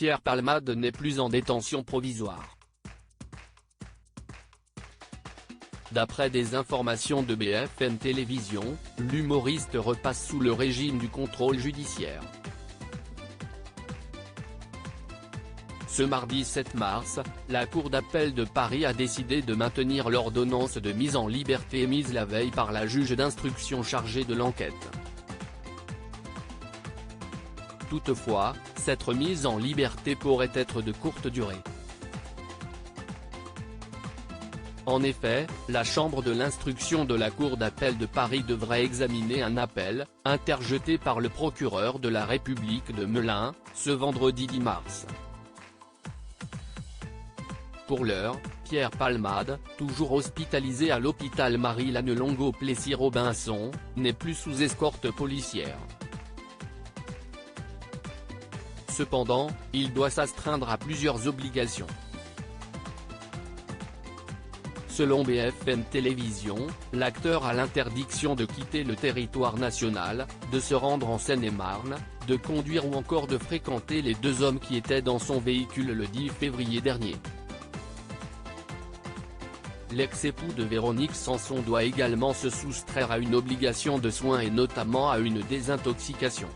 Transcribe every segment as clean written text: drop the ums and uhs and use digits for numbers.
Pierre Palmade n'est plus en détention provisoire. D'après des informations de BFM Télévision, l'humoriste repasse sous le régime du contrôle judiciaire. Ce mardi 7 mars, la Cour d'appel de Paris a décidé de maintenir l'ordonnance de mise en liberté émise la veille par la juge d'instruction chargée de l'enquête. Toutefois, cette remise en liberté pourrait être de courte durée. En effet, la chambre de l'instruction de la Cour d'appel de Paris devrait examiner un appel, interjeté par le procureur de la République de Melun, ce vendredi 10 mars. Pour l'heure, Pierre Palmade, toujours hospitalisé à l'hôpital Marie-Lannelongo-Plessis-Robinson, n'est plus sous escorte policière. Cependant, il doit s'astreindre à plusieurs obligations. Selon BFM Télévision, l'acteur a l'interdiction de quitter le territoire national, de se rendre en Seine-et-Marne, de conduire ou encore de fréquenter les deux hommes qui étaient dans son véhicule le 10 février dernier. L'ex-époux de Véronique Sanson doit également se soustraire à une obligation de soins et notamment à une désintoxication.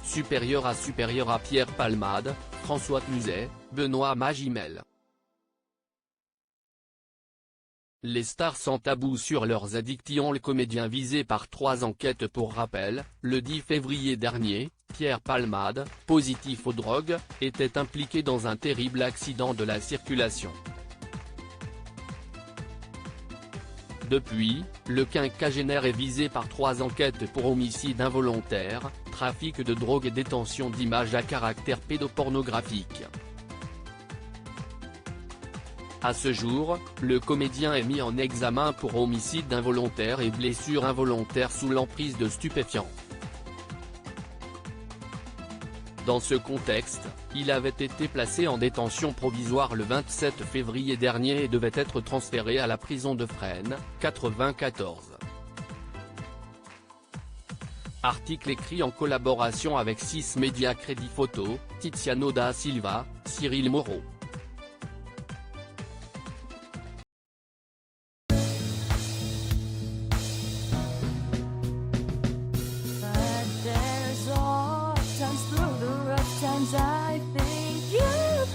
Supérieur à Pierre Palmade, François Cluzet, Benoît Magimel. Les stars sans tabou sur leurs addictions. Le comédien visé par 3 enquêtes pour rappel, le 10 février dernier, Pierre Palmade, positif aux drogues, était impliqué dans un terrible accident de la circulation. Depuis, le quinquagénaire est visé par 3 enquêtes pour homicide involontaire, trafic de drogue et détention d'images à caractère pédopornographique. À ce jour, le comédien est mis en examen pour homicide involontaire et blessure involontaire sous l'emprise de stupéfiants. Dans ce contexte, il avait été placé en détention provisoire le 27 février dernier et devait être transféré à la prison de Fresnes, 94. Article écrit en collaboration avec 6 médias. Crédit photo, Tiziano da Silva, Cyril Moreau. I think you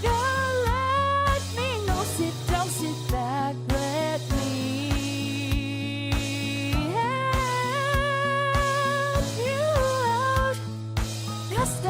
can let me know. Sit down, sit back, let me help you out. Just